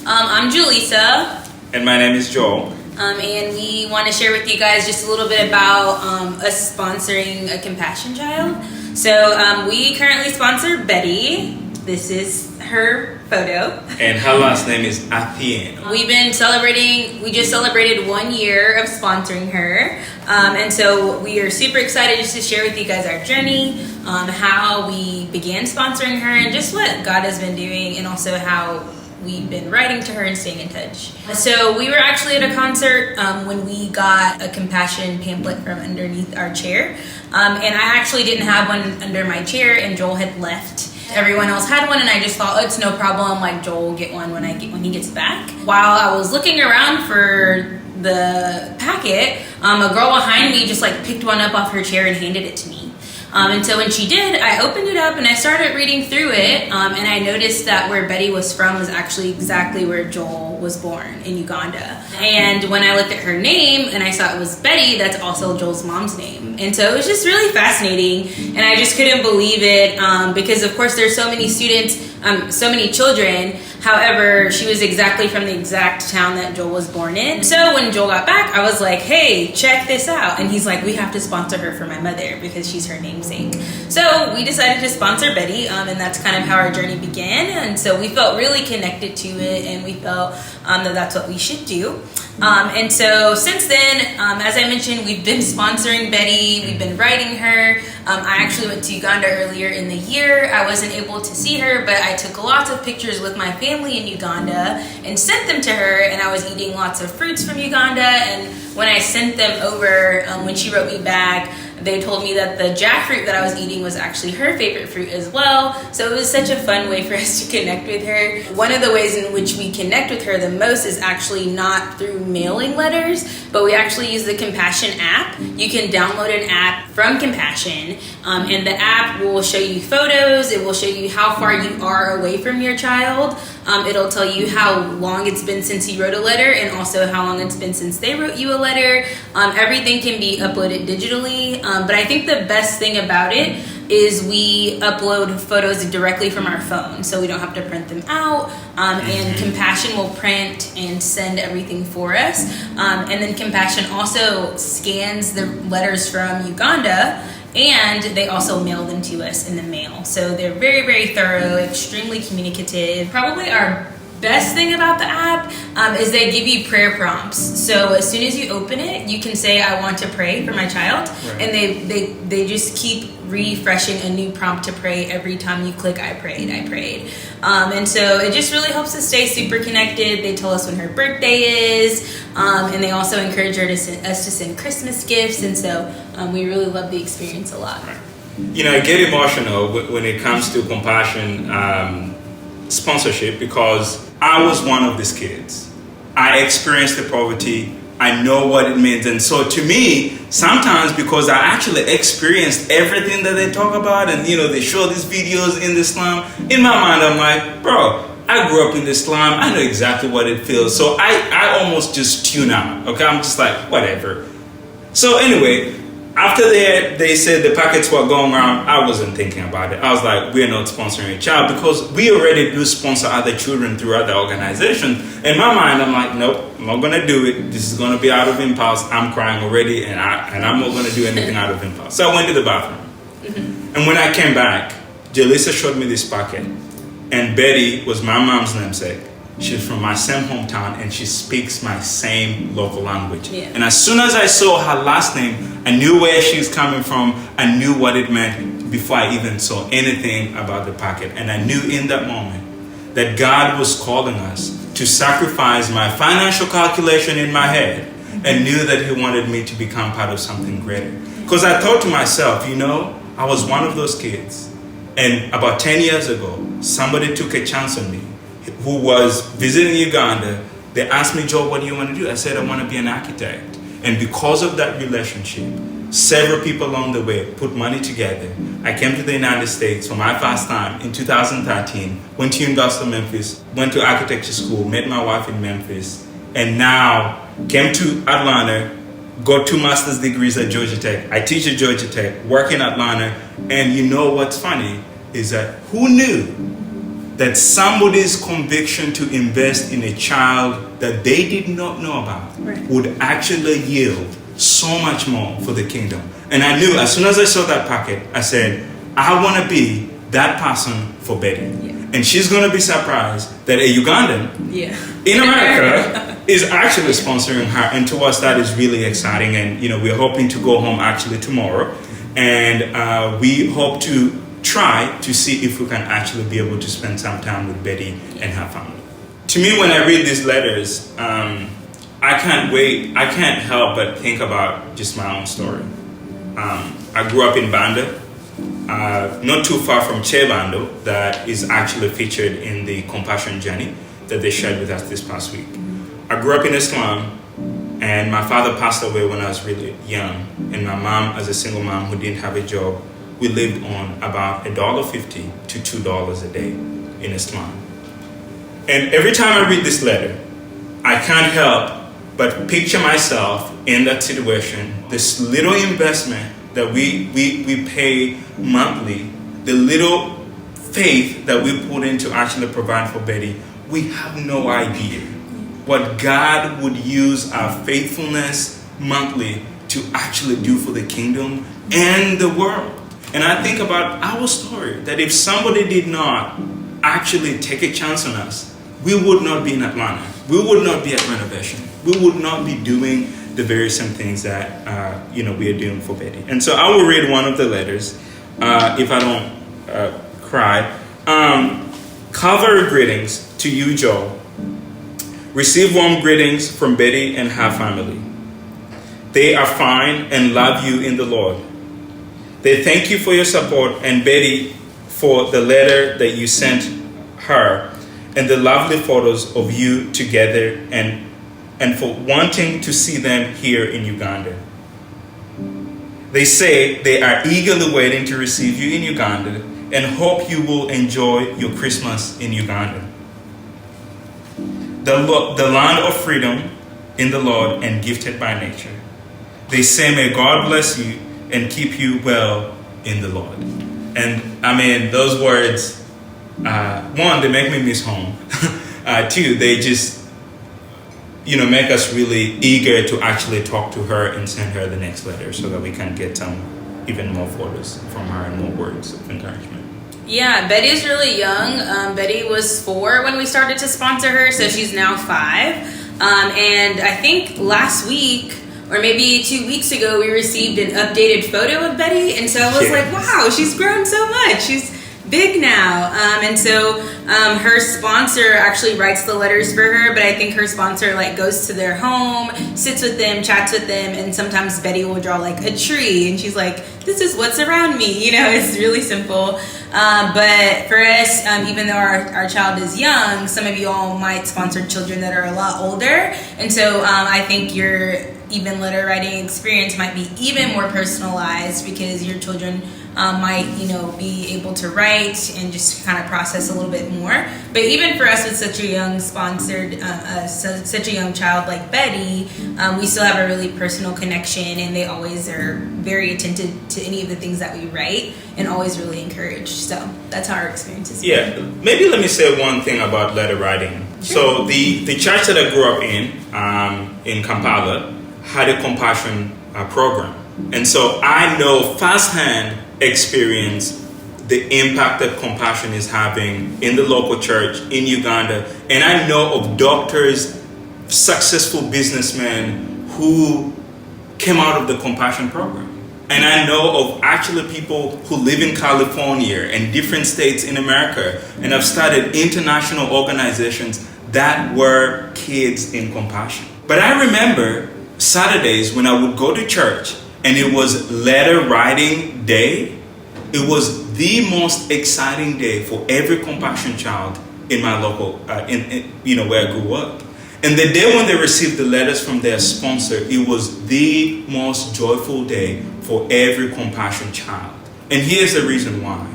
I'm Julissa. And my name is Joel. And we want to share with you guys just a little bit about us sponsoring a compassion child. So we currently sponsor Betty. This is her photo. And her last name is Athien. We just celebrated 1 year of sponsoring her. And so we are super excited just to share with you guys our journey, how we began sponsoring her and just what God has been doing, and also how we've been writing to her and staying in touch. So we were actually at a concert when we got a compassion pamphlet from underneath our chair. And I actually didn't have one under my chair, and Joel had left. Everyone else had one, and I just thought, oh, it's no problem, like Joel will get one when he gets back. While I was looking around for the packet, a girl behind me just like picked one up off her chair and handed it to me. And so when she did, I opened it up and I started reading through it, and I noticed that where Betty was from was actually exactly where Joel was born, in Uganda. And when I looked at her name and I saw it was Betty, that's also Joel's mom's name. And so it was just really fascinating, and I just couldn't believe it, because of course there's so many students, so many children. However, she was exactly from the exact town that Joel was born in. So when Joel got back, I was like, hey, check this out. And he's like, we have to sponsor her for my mother because she's her namesake. So we decided to sponsor Betty, and that's kind of how our journey began. And so we felt really connected to it, and we felt that that's what we should do. And so since then, as I mentioned, we've been sponsoring Betty, we've been writing her. I actually went to Uganda earlier in the year. I wasn't able to see her, but I took lots of pictures with my family in Uganda and sent them to her, and I was eating lots of fruits from Uganda. And when I sent them over, when she wrote me back, they told me that the jackfruit that I was eating was actually her favorite fruit as well. So it was such a fun way for us to connect with her. One of the ways in which we connect with her the most is actually not through mailing letters, but we actually use the Compassion app. You can download an app from Compassion, and the app will show you photos. It will show you how far you are away from your child. It'll tell you how long it's been since you wrote a letter, and also how long it's been since they wrote you a letter. Everything can be uploaded digitally, but I think the best thing about it is we upload photos directly from our phone, so we don't have to print them out, and Compassion will print and send everything for us. And then Compassion also scans the letters from Uganda, and they also mail them to us in the mail. So they're very, very thorough, extremely communicative. Probably our best thing about the app is they give you prayer prompts. So as soon as you open it, you can say, I want to pray for my child. Right. And they just keep refreshing a new prompt to pray every time you click, I prayed. And so it just really helps us stay super connected. They tell us when her birthday is, and they also encourage us to send Christmas gifts. And so we really love the experience a lot. Right. You know, I get emotional when it comes to compassion sponsorship, because I was one of these kids. I experienced the poverty. I know what it means. And so to me, sometimes because I actually experienced everything that they talk about, and you know, they show these videos in the slum, in my mind I'm like, bro, I grew up in the slum. I know exactly what it feels. So I almost just tune out. Okay, I'm just like, whatever. So anyway, after they said the packets were going around, I wasn't thinking about it. I was like, we're not sponsoring a child, because we already do sponsor other children through other organizations. In my mind, I'm like, nope, I'm not going to do it. This is going to be out of impulse. I'm crying already, and I'm not going to do anything out of impulse. So I went to the bathroom. Mm-hmm. And when I came back, Julissa showed me this packet. And Betty was my mom's namesake. She's from my same hometown, and she speaks my same local language. Yeah. And as soon as I saw her last name, I knew where she's coming from. I knew what it meant before I even saw anything about the packet. And I knew in that moment that God was calling us to sacrifice my financial calculation in my head, and knew that He wanted me to become part of something greater. Because I thought to myself, you know, I was one of those kids. And about 10 years ago, somebody took a chance on me, who was visiting Uganda. They asked me, Joe, what do you want to do? I said, I want to be an architect. And because of that relationship, several people along the way put money together. I came to the United States for my first time in 2013, went to University of Memphis, went to architecture school, met my wife in Memphis, and now came to Atlanta, got 2 master's degrees at Georgia Tech. I teach at Georgia Tech, work in Atlanta, and you know what's funny is that who knew that somebody's conviction to invest in a child that they did not know about would actually yield so much more for the kingdom. And I knew as soon as I saw that packet, I said, I want to be that person for Betty. And she's going to be surprised that a Ugandan in America is actually sponsoring her. And to us, that is really exciting. And, we're hoping to go home actually tomorrow. And we hope to try to see if we can actually be able to spend some time with Betty and her family. To me, when I read these letters, I can't help but think about just my own story. I grew up in Banda, not too far from Chebando, that is actually featured in the Compassion Journey that they shared with us this past week. I grew up in Islam, and my father passed away when I was really young, and my mom, as a single mom who didn't have a job, we lived on about $1.50 to $2 a day in Islam. And every time I read this letter, I can't help but picture myself in that situation, this little investment that we pay monthly, the little faith that we put in to actually provide for Betty. We have no idea what God would use our faithfulness monthly to actually do for the kingdom and the world. And I think about our story, that if somebody did not actually take a chance on us, we would not be in Atlanta. We would not be at Renovation. We would not be doing the very same things that we are doing for Betty. And so I will read one of the letters, if I don't cry. Calvary greetings to you, Joe. Receive warm greetings from Betty and her family. They are fine and love you in the Lord. They thank you for your support and Betty for the letter that you sent her and the lovely photos of you together and for wanting to see them here in Uganda. They say they are eagerly waiting to receive you in Uganda and hope you will enjoy your Christmas in Uganda. The land of freedom in the Lord and gifted by nature. They say, may God bless you and keep you well in the Lord. And I mean, those words, one, they make me miss home. Two, they just, make us really eager to actually talk to her and send her the next letter so that we can get some even more photos from her and more words of encouragement. Yeah, Betty's really young. Betty was 4 when we started to sponsor her, so she's now 5. And I think last week, or maybe 2 weeks ago, we received an updated photo of Betty. And so I was like, wow, she's grown so much. She's big now. And so her sponsor actually writes the letters for her, but I think her sponsor goes to their home, sits with them, chats with them, and sometimes Betty will draw a tree, and she's like, this is what's around me. It's really simple. But for us, even though our child is young, some of you all might sponsor children that are a lot older. And so I think your even letter writing experience might be even more personalized because your children might, be able to write and just kind of process a little bit more. But even for us with such a young such a young child like Betty, we still have a really personal connection, and they always are very attentive to any of the things that we write and always really encouraged. So that's how our experience is. Yeah, maybe let me say one thing about letter writing. Sure. So the church that I grew up in Kampala, had a compassion program. And so I know firsthand experience the impact that compassion is having in the local church in Uganda. And I know of doctors, successful businessmen who came out of the compassion program. And I know of actually people who live in California and different states in America and have started international organizations that were kids in compassion. But I remember Saturdays when I would go to church and it was letter writing day. It was the most exciting day for every compassion child in my local, where I grew up. And the day when they received the letters from their sponsor, it was the most joyful day for every compassion child. And here's the reason why.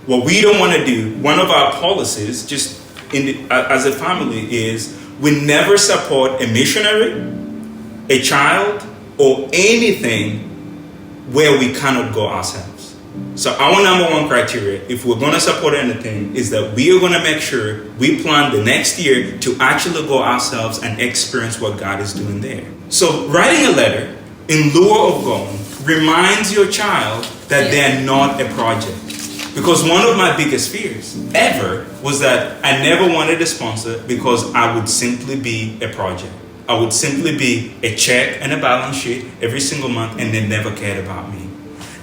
What we don't want to do, one of our policies, just as a family, is we never support a missionary, a child, or anything where we cannot go ourselves. So our number one criteria, if we're going to support anything, is that we are going to make sure we plan the next year to actually go ourselves and experience what God is doing there. So writing a letter in lieu of going reminds your child that they're not a project. Because one of my biggest fears ever was that I never wanted a sponsor because I would simply be a project. I would simply be a check and a balance sheet every single month, and they never cared about me.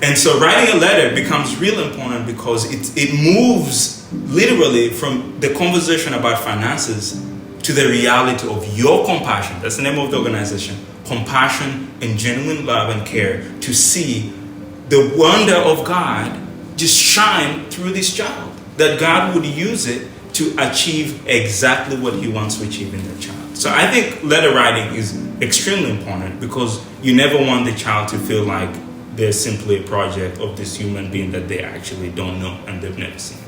And so writing a letter becomes real important because it moves literally from the conversation about finances to the reality of your compassion. That's the name of the organization. Compassion and genuine love and care to see the wonder of God just shine through this child. That God would use it to achieve exactly what He wants to achieve in the child. So I think letter writing is extremely important because you never want the child to feel like they're simply a project of this human being that they actually don't know and they've never seen.